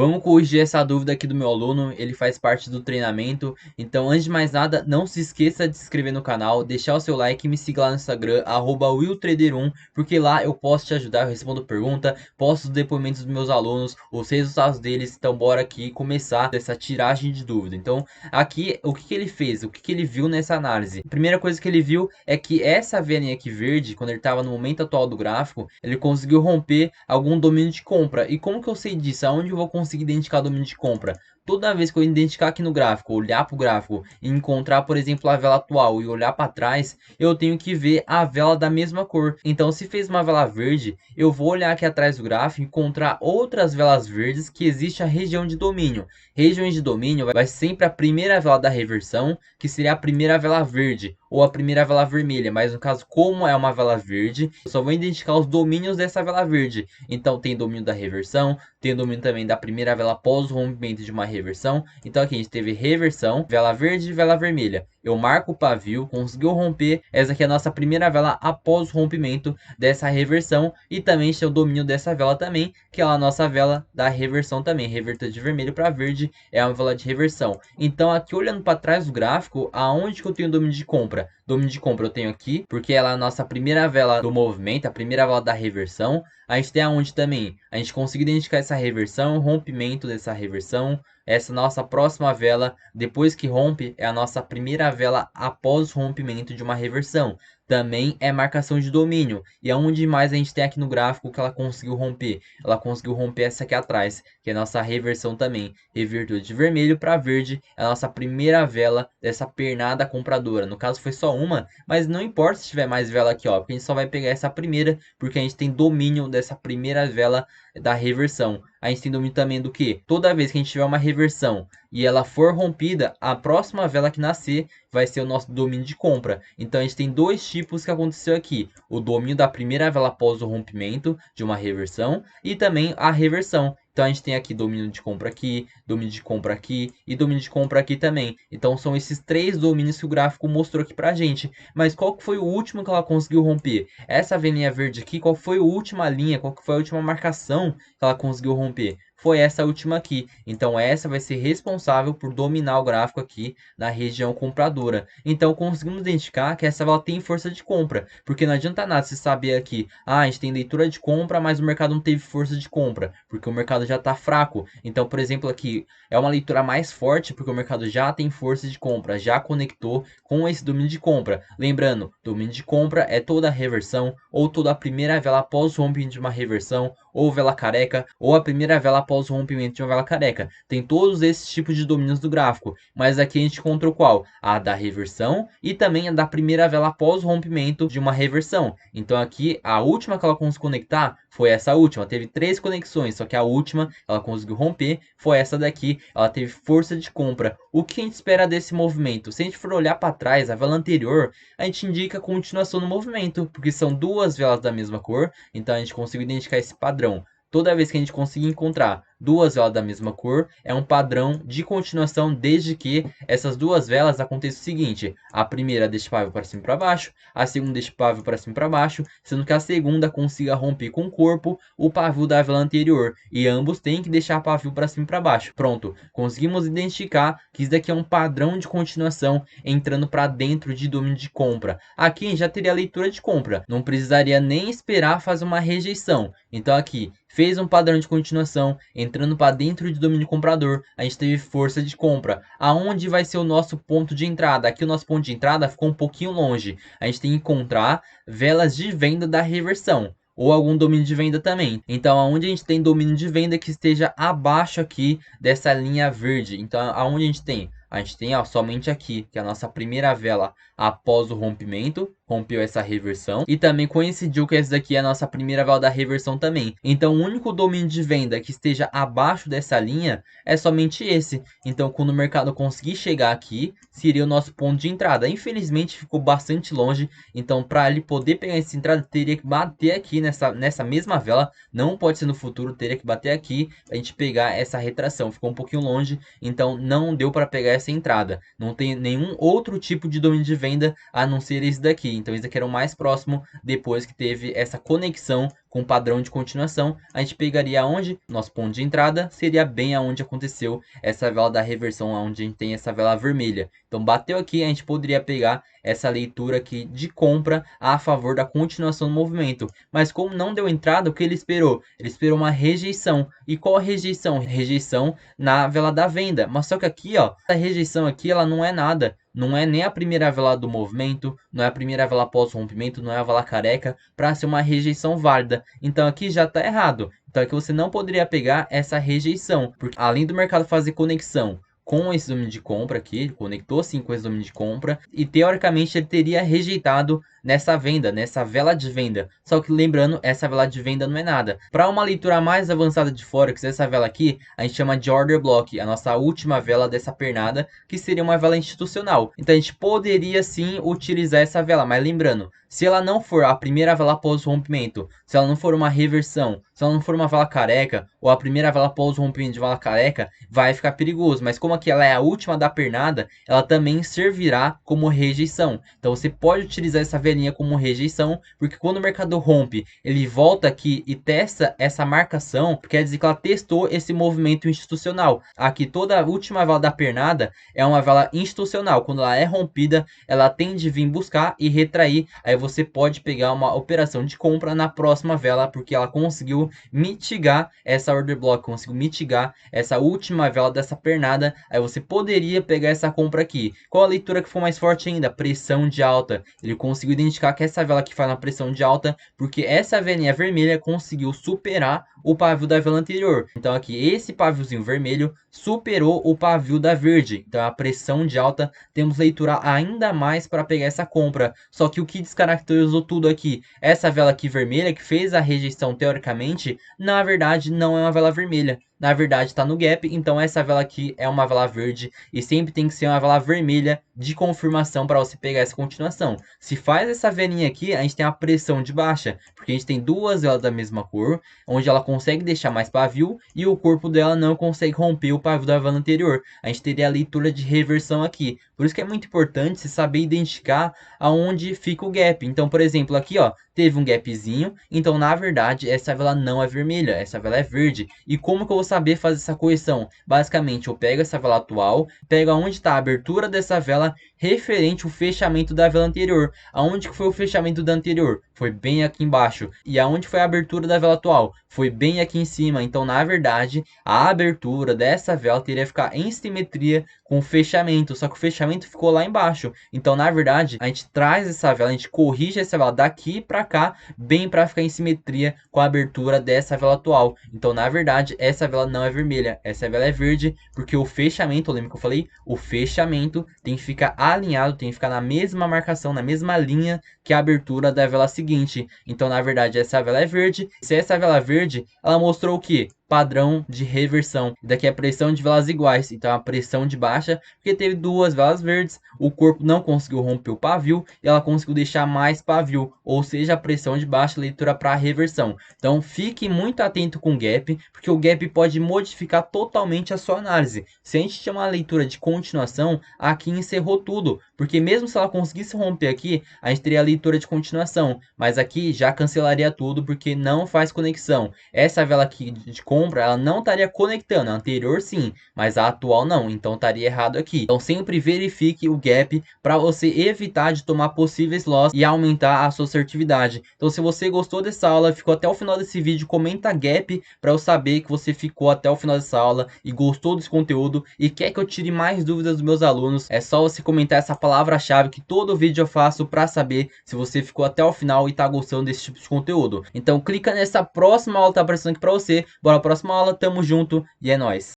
Vamos corrigir essa dúvida aqui do meu aluno, ele faz parte do treinamento. Então, antes de mais nada, não se esqueça de se inscrever no canal, deixar o seu like e me seguir lá no Instagram, @willtrader1, porque lá eu posso te ajudar, eu respondo pergunta, posto os depoimentos dos meus alunos, os resultados deles. Então, bora aqui começar essa tiragem de dúvida. Então, aqui, o que que ele fez? O que que ele viu nessa análise? A primeira coisa que ele viu é que essa velinha aqui verde, quando ele estava no momento atual do gráfico, ele conseguiu romper algum domínio de compra. E como que eu sei disso? Aonde eu vou conseguir identificar domínio de compra? Toda vez que eu identificar aqui no gráfico, olhar para o gráfico e encontrar, por exemplo, a vela atual e olhar para trás, eu tenho que ver a vela da mesma cor. Então, se fez uma vela verde, eu vou olhar aqui atrás do gráfico e encontrar outras velas verdes que existe a região de domínio. Regiões de domínio vai sempre a primeira vela da reversão, que seria a primeira vela verde, ou a primeira vela vermelha, mas no caso, como é uma vela verde, eu só vou identificar os domínios dessa vela verde. Então tem domínio da reversão, tem domínio também da primeira vela após o rompimento de uma reversão. Então aqui a gente teve reversão, vela verde e vela vermelha. Eu marco o pavio, conseguiu romper, essa aqui é a nossa primeira vela após o rompimento dessa reversão. E também tem o domínio dessa vela também, que é a nossa vela da reversão também, reverteu de vermelho para verde, é uma vela de reversão. Então aqui olhando para trás do gráfico, aonde que eu tenho domínio de compra? Domínio de compra eu tenho aqui, porque ela é a nossa primeira vela do movimento, a primeira vela da reversão. A gente tem aonde também? A gente consegue identificar essa reversão, rompimento dessa reversão. Essa nossa próxima vela, depois que rompe, é a nossa primeira vela após o rompimento de uma reversão. Também é marcação de domínio. E aonde mais a gente tem aqui no gráfico que ela conseguiu romper? Ela conseguiu romper essa aqui atrás, que é a nossa reversão também. Revertiu de vermelho para verde, é a nossa primeira vela dessa pernada compradora. No caso foi só uma, mas não importa se tiver mais vela aqui, ó, porque a gente só vai pegar essa primeira, porque a gente tem domínio dessa primeira vela da reversão. A gente tem domínio também do que? Toda vez que a gente tiver uma reversão e ela for rompida, a próxima vela que nascer vai ser o nosso domínio de compra. Então a gente tem dois tipos que aconteceu aqui: o domínio da primeira vela após o rompimento de uma reversão e também a reversão. Então a gente tem aqui domínio de compra aqui, domínio de compra aqui e domínio de compra aqui também. Então são esses três domínios que o gráfico mostrou aqui pra gente. Mas qual que foi o último que ela conseguiu romper? Essa velinha verde aqui, qual foi a última linha, qual que foi a última marcação que ela conseguiu romper? Foi essa última aqui. Então essa vai ser responsável por dominar o gráfico aqui na região compradora. Então conseguimos identificar que essa vela tem força de compra, porque não adianta nada se saber aqui, a gente tem leitura de compra, mas o mercado não teve força de compra, porque o mercado já está fraco. Então, por exemplo, aqui é uma leitura mais forte, porque o mercado já tem força de compra, já conectou com esse domínio de compra. Lembrando, domínio de compra é toda a reversão, ou toda a primeira vela após o rompimento de uma reversão, ou vela careca, ou a primeira vela após o rompimento de uma vela careca. Tem todos esses tipos de domínios do gráfico, mas aqui a gente encontrou qual? A da reversão e também a da primeira vela após o rompimento de uma reversão. Então aqui a última que ela conseguiu conectar foi essa última. Teve três conexões, só que a última ela conseguiu romper foi essa daqui. Ela teve força de compra. O que a gente espera desse movimento? Se a gente for olhar para trás, a vela anterior, a gente indica continuação no movimento, porque são duas velas da mesma cor, então a gente conseguiu identificar esse padrão. Toda vez que a gente conseguir encontrar duas velas da mesma cor, é um padrão de continuação, desde que essas duas velas aconteça o seguinte: a primeira deixa o pavio para cima e para baixo, a segunda deixa o pavio para cima e para baixo, sendo que a segunda consiga romper com o corpo o pavio da vela anterior, e ambos têm que deixar o pavio para cima e para baixo. Pronto, conseguimos identificar que isso daqui é um padrão de continuação entrando para dentro de domínio de compra. Aqui a gente já teria a leitura de compra, não precisaria nem esperar fazer uma rejeição. Então aqui fez um padrão de continuação, entrando para dentro de domínio comprador, a gente teve força de compra. Aonde vai ser o nosso ponto de entrada? Aqui o nosso ponto de entrada ficou um pouquinho longe. A gente tem que encontrar velas de venda da reversão, ou algum domínio de venda também. Então, aonde a gente tem domínio de venda que esteja abaixo aqui dessa linha verde. Então, aonde a gente tem? A gente tem ó, somente aqui, que é a nossa primeira vela após o rompimento, rompeu essa reversão, e também coincidiu que essa daqui é a nossa primeira vela da reversão também. Então o único domínio de venda que esteja abaixo dessa linha é somente esse. Então quando o mercado conseguir chegar aqui, seria o nosso ponto de entrada. Infelizmente ficou bastante longe, então para ele poder pegar essa entrada, teria que bater aqui nessa mesma vela, não pode ser no futuro, teria que bater aqui, a gente pegar essa retração. Ficou um pouquinho longe, então não deu para pegar essa entrada. Não tem nenhum outro tipo de domínio de venda a não ser esse daqui. Então esse daqui era o mais próximo depois que teve essa conexão com padrão de continuação, a gente pegaria onde? Nosso ponto de entrada seria bem aonde aconteceu essa vela da reversão, onde a gente tem essa vela vermelha. Então bateu aqui, a gente poderia pegar essa leitura aqui de compra a favor da continuação do movimento. Mas como não deu entrada, o que ele esperou? Ele esperou uma rejeição. E qual a rejeição? Rejeição na vela da venda. Mas só que aqui, ó, essa rejeição aqui, ela não é nada. Não é nem a primeira vela do movimento, não é a primeira vela após o rompimento, não é a vela careca para ser uma rejeição válida. Então aqui já está errado. Então aqui você não poderia pegar essa rejeição, porque além do mercado fazer conexão com esse domínio de compra aqui, ele conectou sim com esse domínio de compra e teoricamente ele teria rejeitado nessa venda, nessa vela de venda. Só que lembrando, essa vela de venda não é nada. Para uma leitura mais avançada de Forex, essa vela aqui, a gente chama de Order Block, a nossa última vela dessa pernada, que seria uma vela institucional. Então a gente poderia sim utilizar essa vela, mas lembrando, se ela não for a primeira vela após o rompimento, se ela não for uma reversão, se ela não for uma vela careca, ou a primeira vela após o rompimento de vela careca, vai ficar perigoso. Mas como aqui ela é a última da pernada, ela também servirá como rejeição. Então você pode utilizar essa velinha como rejeição, porque quando o mercado rompe, ele volta aqui e testa essa marcação, quer dizer que ela testou esse movimento institucional. Aqui toda a última vela da pernada é uma vela institucional. Quando ela é rompida, ela tende a vir buscar e retrair. Aí você pode pegar uma operação de compra na próxima vela, porque ela conseguiu mitigar essa order block, conseguiu mitigar essa última vela dessa pernada. Aí você poderia pegar essa compra aqui. Qual a leitura que for mais forte ainda? Pressão de alta. Ele conseguiu identificar que essa vela aqui faz uma pressão de alta, porque essa velinha vermelha conseguiu superar o pavio da vela anterior. Então aqui esse paviozinho vermelho superou o pavio da verde. Então a pressão de alta, temos leitura ainda mais para pegar essa compra. Só que o que descaracterizou tudo aqui, essa vela aqui vermelha que fez a rejeição teoricamente, na verdade não é uma vela vermelha. Na verdade está no gap, então essa vela aqui é uma vela verde e sempre tem que ser uma vela vermelha de confirmação para você pegar essa continuação. Se faz essa velinha aqui, a gente tem a pressão de baixa, porque a gente tem duas velas da mesma cor, onde ela consegue deixar mais pavio e o corpo dela não consegue romper o pavio da vela anterior. A gente teria a leitura de reversão aqui. Por isso que é muito importante você saber identificar aonde fica o gap. Então, por exemplo, aqui ó, teve um gapzinho, então na verdade essa vela não é vermelha, essa vela é verde. E como que eu vou saber fazer essa correção? Basicamente eu pego essa vela atual, pego aonde está a abertura dessa vela referente ao fechamento da vela anterior. Aonde que foi o fechamento da anterior? Foi bem aqui embaixo. E aonde foi a abertura da vela atual? Foi bem aqui em cima. Então na verdade a abertura dessa vela teria que ficar em simetria com o fechamento, só que o fechamento ficou lá embaixo. Então na verdade a gente traz essa vela, a gente corrige essa vela daqui para cá, bem para ficar em simetria com a abertura dessa vela atual. Então na verdade essa vela não é vermelha, essa vela é verde, porque o fechamento, lembra que eu falei? O fechamento tem que ficar alinhado, tem que ficar na mesma marcação, na mesma linha que a abertura da vela seguinte. Então na verdade essa vela é verde. Se essa vela é verde, ela mostrou o que? Padrão de reversão. Daqui é a pressão de velas iguais, então a pressão de baixa, porque teve duas velas verdes, o corpo não conseguiu romper o pavio e ela conseguiu deixar mais pavio, ou seja, a pressão de baixa, leitura para reversão. Então fique muito atento com o gap, porque o gap pode modificar totalmente a sua análise. Se a gente tinha uma leitura de continuação, aqui encerrou tudo, porque mesmo se ela conseguisse romper aqui, a gente teria a leitura de continuação, mas aqui já cancelaria tudo, porque não faz conexão. Essa vela aqui de compra, ela não estaria conectando, a anterior sim, mas a atual não, então estaria errado aqui. Então sempre verifique o gap para você evitar de tomar possíveis loss e aumentar a sua assertividade. Então se você gostou dessa aula, ficou até o final desse vídeo, comenta gap para eu saber que você ficou até o final dessa aula e gostou desse conteúdo e quer que eu tire mais dúvidas dos meus alunos. É só você comentar essa palavra-chave que todo vídeo eu faço para saber se você ficou até o final e tá gostando desse tipo de conteúdo. Então clica nessa próxima aula que tá aparecendo aqui para você. Bora pra próxima aula, tamo junto e é nóis.